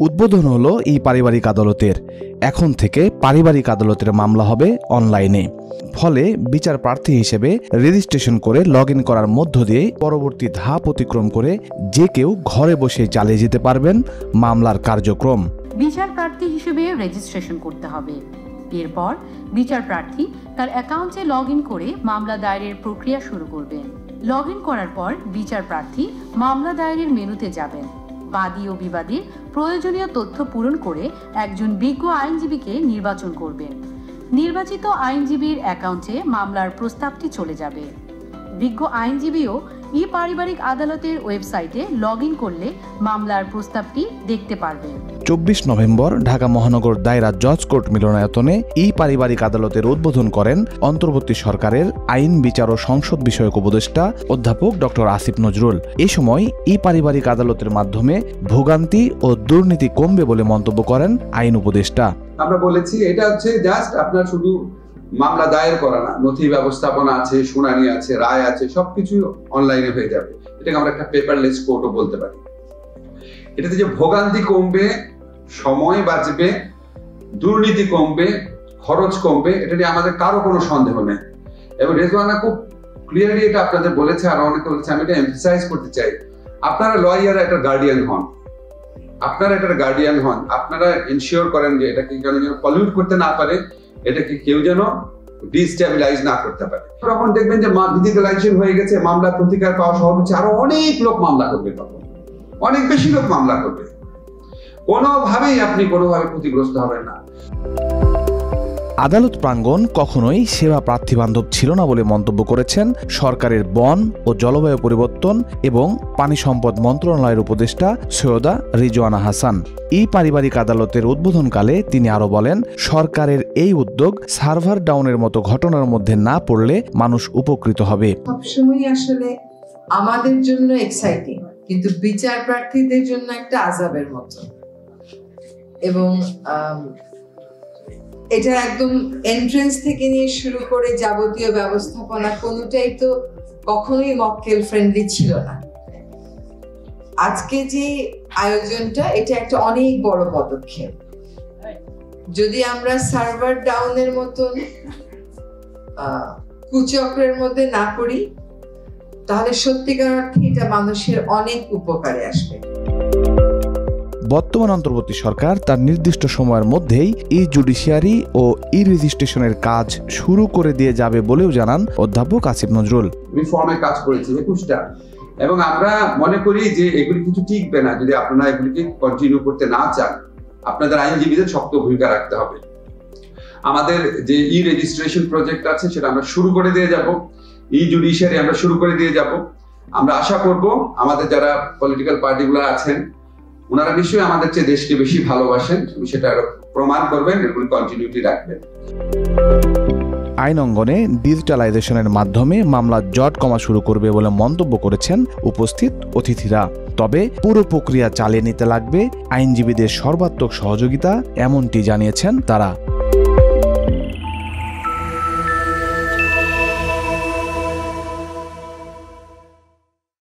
উদ্বোধন হলো এই পারিবারিক আদালতের। এখন থেকে পারিবারিক আদালতের মামলা হবে অনলাইনে। ফলে বিচার প্রার্থী হিসেবে রেজিস্ট্রেশন করে লগ ইন করার মধ্য দিয়ে পরবর্তী ধাপ অতিক্রম করে যে কেউ ঘরে বসে চালিয়ে যেতে পারবেন মামলার কার্যক্রম। বিচার প্রার্থী হিসেবে রেজিস্ট্রেশন করতে হবে। এরপর বিচার প্রার্থী তার অ্যাকাউন্টে লগ ইন করে মামলা দায়েরের প্রক্রিয়া শুরু করবেন। লগ ইন করার পর বিচার প্রার্থী মামলা দায়েরের মেনুতে যাবেন। বাদী ও বিবাদীর প্রয়োজনীয় তথ্য পূরণ করে একজন বিজ্ঞ আইনজীবীকে নির্বাচন করবেন। নির্বাচিত আইনজীবীর অ্যাকাউন্টে মামলার প্রস্তাবটি চলে যাবে। বিজ্ঞ আইনজীবীও ই পারিবারিক আদালতের ওয়েবসাইটে লগ ইন করলে মামলার প্রস্তাবটি দেখতে পারবেন। 24 নভেম্বর ঢাকা মহানগর দায়রা জজ কোর্ট মিলনায়তনে ই পারিবারিক আদালতের উদ্বোধন করেন অন্তর্বর্তী সরকারের আইন বিচার ও সংসদ বিষয়ক উপদেষ্টা অধ্যাপক ডক্টর আসিফ নজরুল। এ সময় ই পারিবারিক আদালতের মাধ্যমে ভোগান্তি ও দুর্নীতি কমবে বলে মন্তব্য করেন আইন উপদেষ্টা। আমরা বলেছি এটা হচ্ছে জাস্ট আপনার শুধু মামলা দায়ের করা না, নথি ব্যবস্থাপনা আছে, শুনানি আছে, রায় আছে, সবকিছু অনলাইনে হয়ে যাবে। এটাকে আমরা একটা পেপারলেস কোর্টও বলতে পারি। এটাতে যে ভোগান্তি কমবে, সময় বাঁচবে, দুর্নীতি কমবে, খরচ কমবে, এটা নিয়ে আমাদের কারো কোনো সন্দেহ নেই। এবং রেজওয়ানা খুব ক্লিয়ারলি এটা আপনাদের বলেছে, আর অনেকে বলেছে, আমি এটা এমফাসাইজ করতে চাই। আপনারা লয়ার একটা গার্ডিয়ান হন, আপনারা এনশিওর করেন যে এটাকে যেন পলিউট করতে না পারে, এটাকে কেউ যেন ডিস্টেবিলাইজ না করতে পারে। তখন দেখবেন যে ডিজিটালাইজেশন হয়ে গেছে, মামলা প্রতিকার পাওয়া সহজ হচ্ছে, আরো অনেক লোক মামলা করবে, তখন অনেক বেশি লোক মামলা করবে। কোনোভাবেই আপনি কোনোভাবে ক্ষতিগ্রস্ত হবেন না। আদালত প্রাঙ্গণ কখনোই সেবা প্রার্থী বান্ধব ছিল না বলে মন্তব্য করেছেন সরকারের বন ও জলবায়ু পরিবর্তন এবং পানি সম্পদ মন্ত্রণালয়ের উপদেষ্টা সৈয়দা রিজওয়ানা হাসান। এই পারিবারিক আদালতের উদ্বোধনকালে তিনি আরো বলেন, সরকারের এই উদ্যোগ সার্ভার ডাউনের মতো ঘটনার মধ্যে না পড়লে মানুষ উপকৃত হবে। সবসময় আসলে আমাদের জন্য এক্সাইটিং, কিন্তু বিচার প্রার্থীদের জন্য একটা আযাবের মতো। এবং এটা একদম এন্ট্রেন্স থেকে নিয়ে শুরু করে যাবতীয় ব্যবস্থাপনা কোনোটাই তো কখনোই মক্কেল ফ্রেন্ডলি ছিল না। আজকে যে আয়োজনটা, এটা একটা অনেক বড় পদক্ষেপ। যদি আমরা সার্ভার ডাউনের মতন কুচক্রের মধ্যে না পড়ি, তাহলে সত্যিকার অর্থে এটা মানুষের অনেক উপকারে আসবে। বর্তমান অন্তর্বর্তী সরকার তার নির্দিষ্ট সময়ের মধ্যেই ই জুডিশিয়ারি ও ই রেজিস্ট্রেশনের কাজ শুরু করে দিয়ে যাবে বলেও জানান অধ্যাপক আসিফ নজরুল। রিফর্মে কাজ করেছি 21টা, এবং আমরা মনে করি যে এগুলি কিছু টিকবে না যদি আপনারা এগুলিকে কন্টিনিউ করতে না চান। আপনাদের আইনজীবীদের শক্ত ভূমিকা রাখতে হবে। আমাদের যে ই রেজিস্ট্রেশন প্রজেক্ট আছে সেটা আমরা শুরু করে দিয়ে যাব, ই জুডিশিয়ারি আমরা শুরু করে দিয়ে যাব। আমরা আশা করব আমাদের যারা পলিটিক্যাল পার্টিগুলো আছেন, ওনারা নিশ্চয়ই আমাদের চেয়ে দেশকে বেশি ভালোবাসেন, সেটা প্রমাণ করবেন, এগুলি কন্টিনিউটি রাখবেন। আইন অঙ্গনে ডিজিটালাইজেশনের মাধ্যমে মামলার জট কমা শুরু করবে বলে মন্তব্য করেছেন উপস্থিত অতিথিরা। তবে পুরো প্রক্রিয়া চালিয়ে নিতে লাগবে আইনজীবীদের সর্বাত্মক সহযোগিতা, এমনটি জানিয়েছেন তারা।